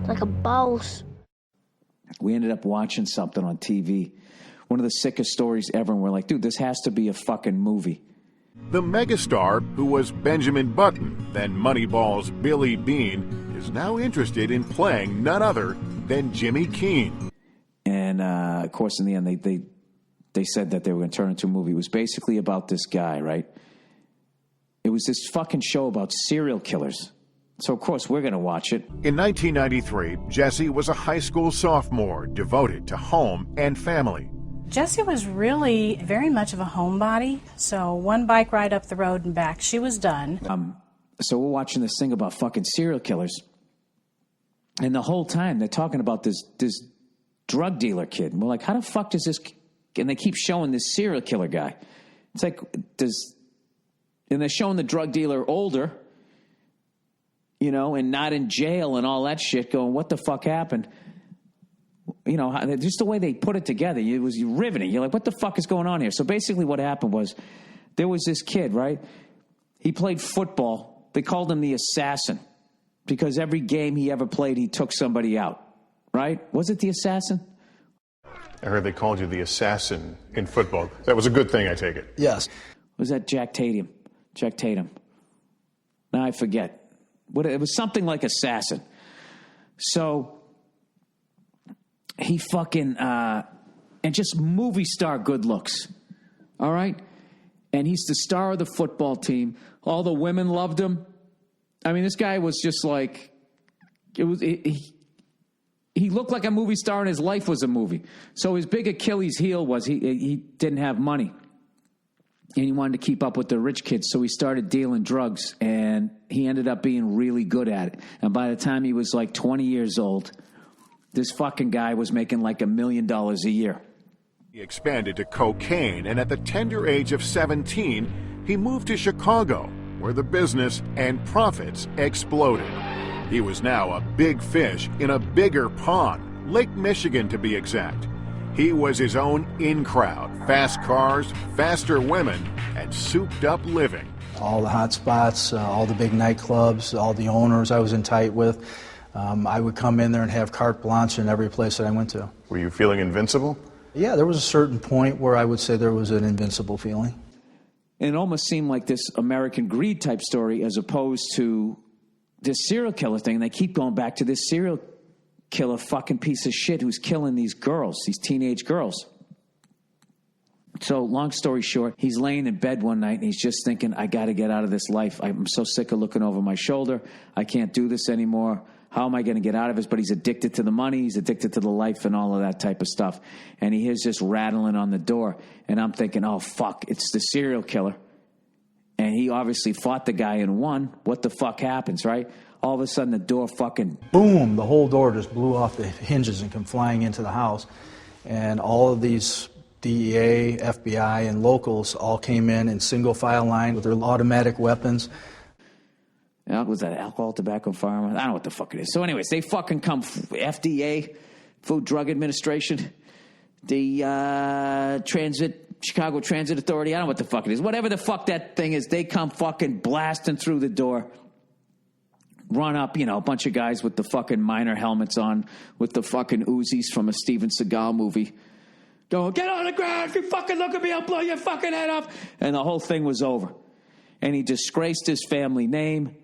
like a boss. We ended up watching something on TV, one of the sickest stories ever, and we're like, dude, this has to be a fucking movie. The megastar, who was Benjamin Button, then Moneyball's Billy Beane, is now interested in playing none other than Jimmy Keene. And, of course, in the end, they said that they were going to turn it into a movie. It was basically about this guy, right? It was this fucking show about serial killers. So, of course, we're going to watch it. In 1993, Jesse was a high school sophomore devoted to home and family. Jessie was really very much of a homebody, so one bike ride up the road and back, she was done. So we're watching this thing about fucking serial killers, and the whole time they're talking about this drug dealer kid. And we're like, how the fuck does this... And they keep showing this serial killer guy. It's like, and they're showing the drug dealer older, you know, and not in jail and all that shit, going, what the fuck happened? You know, just the way they put it together, it was riveting. You're like, what the fuck is going on here? So basically what happened was there was this kid, right? He played football. They called him the assassin because every game he ever played, he took somebody out, right? Was it the assassin? I heard they called you the assassin in football. That was a good thing, I take it. Yes. Was that Jack Tatum? Now I forget. It was something like assassin. So... he fucking, and just movie star good looks, all right? And he's the star of the football team. All the women loved him. I mean, this guy was just like, he looked like a movie star and his life was a movie. So his big Achilles heel was he didn't have money. And he wanted to keep up with the rich kids, so he started dealing drugs, and he ended up being really good at it. And by the time he was like 20 years old... this fucking guy was making like $1 million a year. He expanded to cocaine, and at the tender age of 17, he moved to Chicago, where the business and profits exploded. He was now a big fish in a bigger pond, Lake Michigan to be exact. He was his own in-crowd, fast cars, faster women, and souped-up living. All the hot spots, all the big nightclubs, all the owners I was in tight with. I would come in there and have carte blanche in every place that I went to. Were you feeling invincible? Yeah, there was a certain point where I would say there was an invincible feeling. And it almost seemed like this American Greed type story as opposed to this serial killer thing. And they keep going back to this serial killer fucking piece of shit who's killing these girls, these teenage girls. So long story short, he's laying in bed one night and he's just thinking, I got to get out of this life. I'm so sick of looking over my shoulder. I can't do this anymore. How am I going to get out of this? But he's addicted to the money. He's addicted to the life and all of that type of stuff. And he hears this rattling on the door. And I'm thinking, oh, fuck, it's the serial killer. And he obviously fought the guy and won. What the fuck happens, right? All of a sudden, the door fucking... boom, the whole door just blew off the hinges and came flying into the house. And all of these DEA, FBI, and locals all came in single file line with their automatic weapons. Was that alcohol, tobacco, firearms? I don't know what the fuck it is. So anyways, they fucking come, FDA, Food Drug Administration, the Chicago Transit Authority, I don't know what the fuck it is. Whatever the fuck that thing is, they come fucking blasting through the door, run up, a bunch of guys with the fucking miner helmets on, with the fucking Uzis from a Steven Seagal movie. Go, get on the ground, if you fucking look at me, I'll blow your fucking head off. And the whole thing was over. And he disgraced his family name.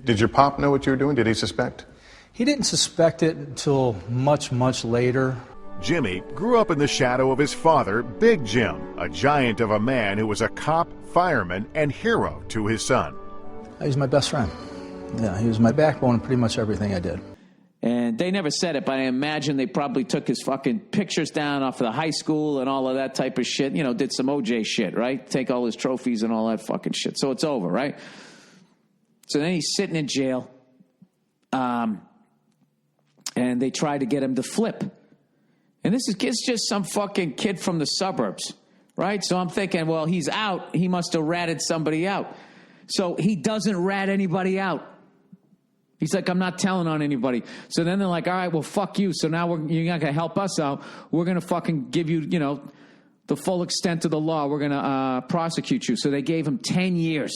Did your pop know what you were doing? Did he suspect? He didn't suspect it until much, much later. Jimmy grew up in the shadow of his father, Big Jim, a giant of a man who was a cop, fireman, and hero to his son. He was my best friend. Yeah, he was my backbone in pretty much everything I did. And they never said it, but I imagine they probably took his fucking pictures down off of the high school and all of that type of shit. Did some OJ shit, right? Take all his trophies and all that fucking shit. So it's over, right? So then he's sitting in jail, and they try to get him to flip. And this is just some fucking kid from the suburbs, right? So I'm thinking, well, he's out. He must have ratted somebody out. So he doesn't rat anybody out. He's like, I'm not telling on anybody. So then they're like, all right, well, fuck you. So now you're not going to help us out. We're going to fucking give you, the full extent of the law. We're going to prosecute you. So they gave him 10 years.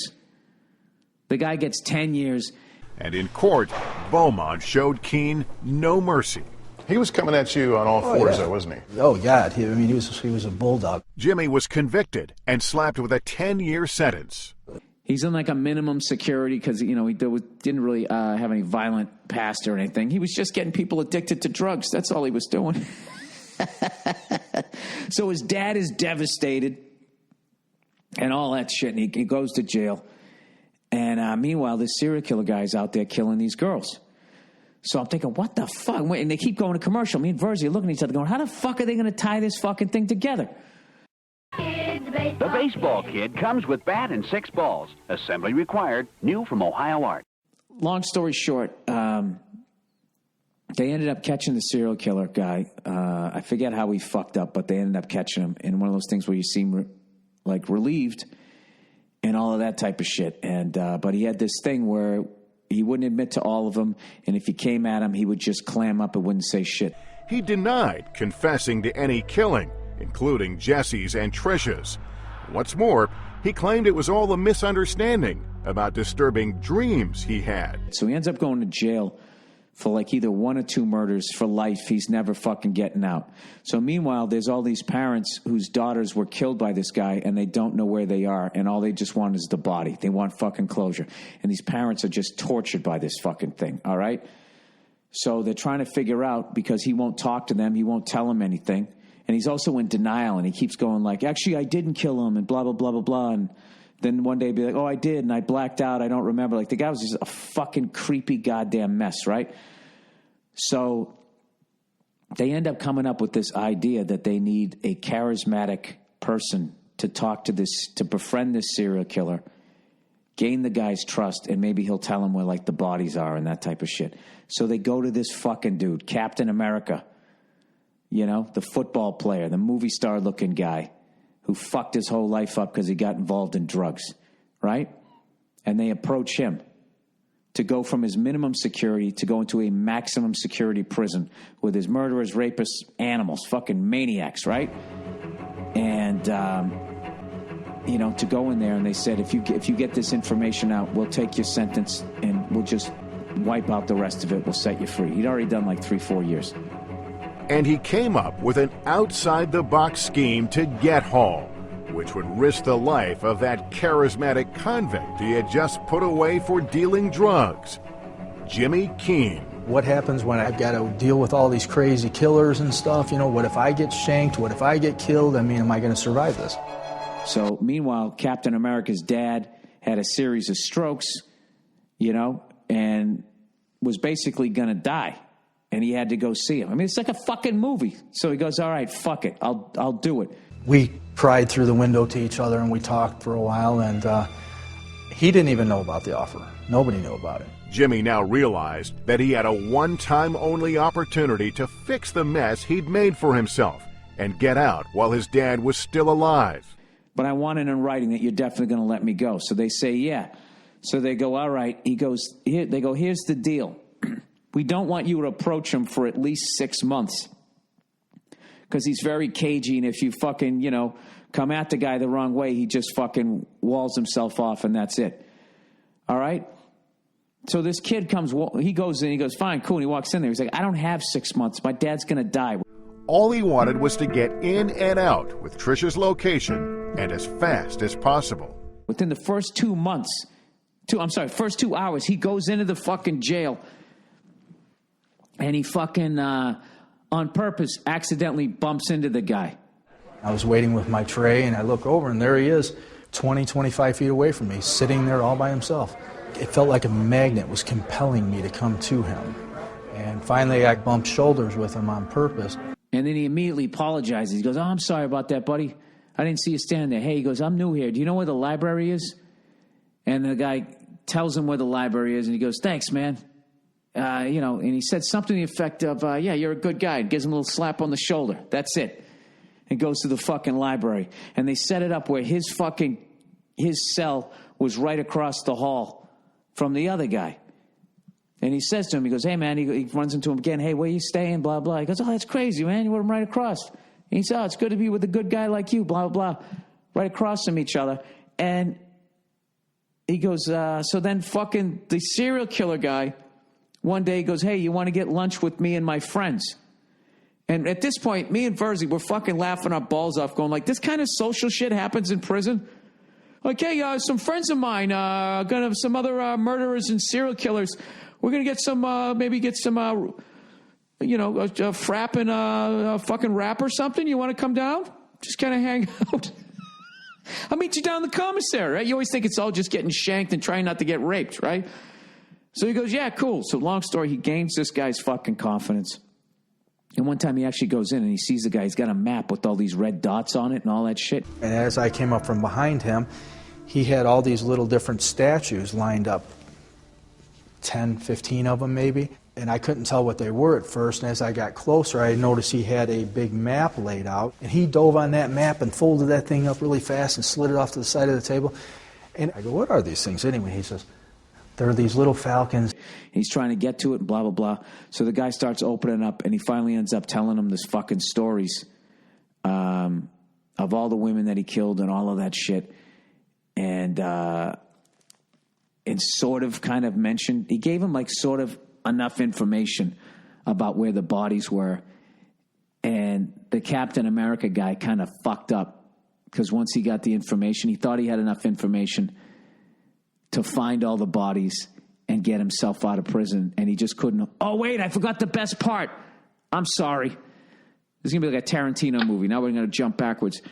The guy gets 10 years. And in court, Beaumont showed Keene no mercy. He was coming at you on all fours, though, wasn't he? Oh, God. He was a bulldog. Jimmy was convicted and slapped with a 10-year sentence. He's in like a minimum security because, he didn't really have any violent past or anything. He was just getting people addicted to drugs. That's all he was doing. So his dad is devastated and all that shit, and he goes to jail. And meanwhile, this serial killer guy's out there killing these girls. So I'm thinking, what the fuck? And they keep going to commercial. Me and Verzi are looking at each other going, how the fuck are they going to tie this fucking thing together? The baseball kid comes with bat and 6 balls. Assembly required. New from Ohio Art. Long story short, they ended up catching the serial killer guy. I forget how he fucked up, but they ended up catching him in one of those things where you seem relieved and all of that type of shit. And but he had this thing where he wouldn't admit to all of them, and if you came at him, he would just clam up and wouldn't say shit. He denied confessing to any killing, including Jesse's and Trisha's. What's more, he claimed it was all a misunderstanding about disturbing dreams he had. So he ends up going to jail for either 1 or 2 murders for life. He's never fucking getting out. So meanwhile, there's all these parents whose daughters were killed by this guy and they don't know where they are, and all they just want is the body. They want fucking closure. And these parents are just tortured by this fucking thing, all right? So they're trying to figure out, because he won't talk to them, he won't tell them anything. And he's also in denial, and he keeps going actually, I didn't kill him, and blah, blah, blah, blah, blah. And then one day be like, oh, I did, and I blacked out, I don't remember. The guy was just a fucking creepy goddamn mess, right? So they end up coming up with this idea that they need a charismatic person to talk to this, to befriend this serial killer, gain the guy's trust, and maybe he'll tell him where the bodies are and that type of shit. So they go to this fucking dude, Captain America, the football player, the movie star looking guy who fucked his whole life up because he got involved in drugs, right? And they approach him to go from his minimum security to go into a maximum security prison with his murderers, rapists, animals, fucking maniacs, right? And, to go in there, and they said, if you get this information out, we'll take your sentence and we'll just wipe out the rest of it. We'll set you free. He'd already done 3-4 years. And he came up with an outside-the-box scheme to get Hall, which would risk the life of that charismatic convict he had just put away for dealing drugs, Jimmy Keene. What happens when I've got to deal with all these crazy killers and stuff? What if I get shanked? What if I get killed? Am I going to survive this? So meanwhile, Captain America's dad had a series of strokes, and was basically going to die. And he had to go see him. It's like a fucking movie. So he goes, all right, fuck it. I'll do it. We pried through the window to each other and we talked for a while, and he didn't even know about the offer. Nobody knew about it. Jimmy now realized that he had a one-time only opportunity to fix the mess he'd made for himself and get out while his dad was still alive. But I want it in writing that you're definitely going to let me go. So they say, yeah. So they go, all right. He goes, here. They go, here's the deal. We don't want you to approach him for at least 6 months because he's very cagey, and if you fucking, come at the guy the wrong way, he just fucking walls himself off, and that's it. All right? So this kid he goes in, he goes, fine, cool, and he walks in there. He's like, I don't have 6 months. My dad's going to die. All he wanted was to get in and out with Trisha's location and as fast as possible. Within the first 2 first 2 hours, he goes into the fucking jail, and he fucking, on purpose, accidentally bumps into the guy. I was waiting with my tray, and I look over, and there he is, 20, 25 feet away from me, sitting there all by himself. It felt like a magnet was compelling me to come to him. And finally, I bumped shoulders with him on purpose. And then he immediately apologizes. He goes, oh, I'm sorry about that, buddy. I didn't see you standing there. Hey, he goes, I'm new here. Do you know where the library is? And the guy tells him where the library is, and he goes, thanks, man. And he said something to the effect of, yeah, you're a good guy. Gives him a little slap on the shoulder. That's it. And goes to the fucking library. And they set it up where his cell was right across the hall from the other guy. And he says to him, he goes, hey, man, he runs into him again. Hey, where you staying? Blah, blah. He goes, oh, that's crazy, man. You want him right across. And he says, oh, it's good to be with a good guy like you, blah, blah, blah. Right across from each other. And he goes, so then fucking the serial killer guy one day he goes, hey, you want to get lunch with me and my friends? And at this point, me and Verzi were fucking laughing our balls off, going like, this kind of social shit happens in prison? Like, hey, some friends of mine, gonna have some other murderers and serial killers. We're gonna get some, maybe get some, a frap and a fucking rap or something. You want to come down? Just kind of hang out. I'll meet you down in the commissary, right? You always think it's all just getting shanked and trying not to get raped, right? So he goes, yeah, cool. So long story, he gains this guy's fucking confidence. And one time he actually goes in and he sees the guy. He's got a map with all these red dots on it and all that shit. And as I came up from behind him, he had all these little different statues lined up, 10, 15 of them maybe. And I couldn't tell what they were at first. And as I got closer, I noticed he had a big map laid out. And he dove on that map and folded that thing up really fast and slid it off to the side of the table. And I go, what are these things anyway? He says, they're these little falcons. He's trying to get to it and blah, blah, blah. So the guy starts opening up and he finally ends up telling him this fucking stories of all the women that he killed and all of that shit. And sort of kind of mentioned, he gave him like sort of enough information about where the bodies were. And the Captain America guy kind of fucked up because once he got the information, he thought he had enough information to find all the bodies and get himself out of prison, and he just couldn't. Oh, wait, I forgot the best part. I'm sorry. This is going to be like a Tarantino movie. Now we're going to jump backwards.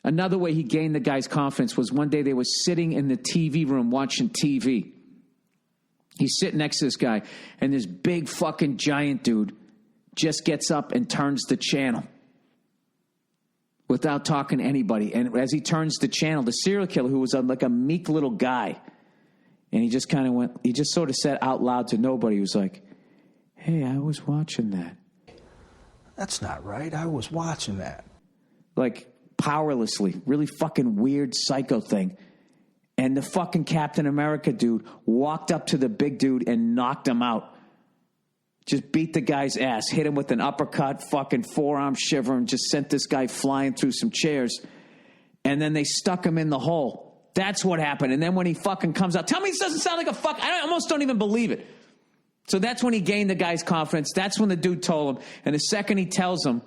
Another way he gained the guy's confidence was one day they were sitting in the TV room watching TV. He's sitting next to this guy, and this big fucking giant dude just gets up and turns the channel without talking to anybody. And as he turns the channel, the serial killer, who was like a meek little guy, and he just kind of went, he just sort of said out loud to nobody, he was like, hey, I was watching that. That's not right. I was watching that. Like, powerlessly, really fucking weird psycho thing. And the fucking Captain America dude walked up to the big dude and knocked him out. Just beat the guy's ass, hit him with an uppercut, fucking forearm shiver, and just sent this guy flying through some chairs. And then they stuck him in the hole. That's what happened. And then when he fucking comes out, tell me this doesn't sound like a fuck. I almost don't even believe it. So that's when he gained the guy's confidence. That's when the dude told him. And the second he tells him,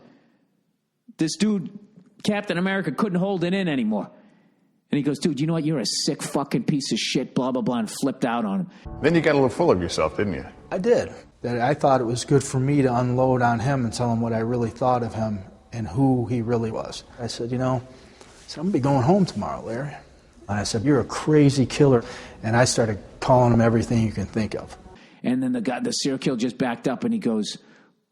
this dude, Captain America, couldn't hold it in anymore. And he goes, dude, you know what? You're a sick fucking piece of shit, blah, blah, blah, and flipped out on him. Then you got a little full of yourself, didn't you? I did. That I thought it was good for me to unload on him and tell him what I really thought of him and who he really was. I said, I'm going to be going home tomorrow, Larry. And I said, you're a crazy killer. And I started calling him everything you can think of. And then the serial killer just backed up and he goes,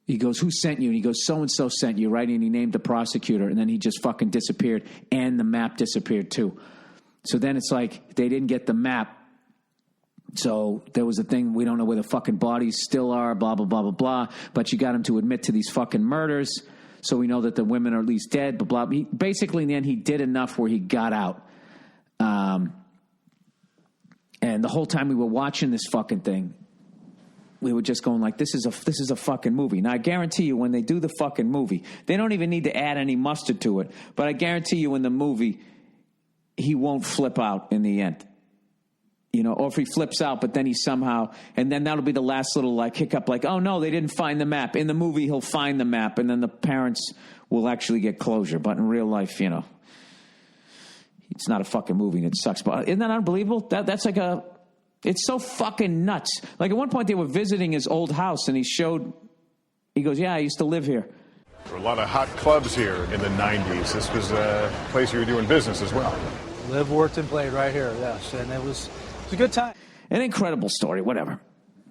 who sent you? And he goes, so-and-so sent you, right? And he named the prosecutor. And then he just fucking disappeared. And the map disappeared too. So then it's like they didn't get the map. So there was a thing, we don't know where the fucking bodies still are, blah, blah, blah, blah, blah. But you got him to admit to these fucking murders. So we know that the women are at least dead, blah, blah. Basically, in the end, he did enough where he got out. And the whole time we were watching this fucking thing, we were just going like, this is a fucking movie. Now, I guarantee you when they do the fucking movie, they don't even need to add any mustard to it. But I guarantee you in the movie, he won't flip out in the end. Or if he flips out, but then he somehow, and then that'll be the last little like hiccup, like, oh no, they didn't find the map. In the movie, he'll find the map, and then the parents will actually get closure. But in real life, it's not a fucking movie and it sucks. But isn't that unbelievable? That's like it's so fucking nuts. Like at one point they were visiting his old house and he goes, yeah, I used to live here. There were a lot of hot clubs here in the 90s. This was a place you were doing business as well. Lived, worked, and played right here, yes. And it was a good time. An incredible story, whatever.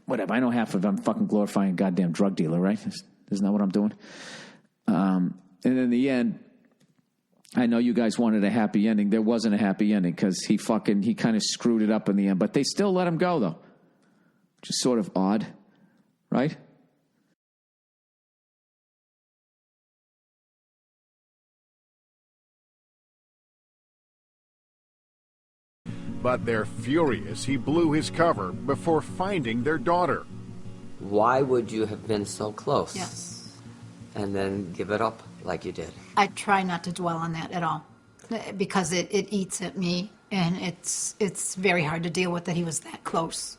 I know half of it. I'm fucking glorifying a goddamn drug dealer, right? Isn't that what I'm doing? And in the end, I know you guys wanted a happy ending. There wasn't a happy ending because he kind of screwed it up in the end. But they still let him go, though. Which is sort of odd, right? But they're furious he blew his cover before finding their daughter. Why would you have been so close? Yes. And then give it up like you did? I try not to dwell on that at all because it eats at me, and it's very hard to deal with that he was that close.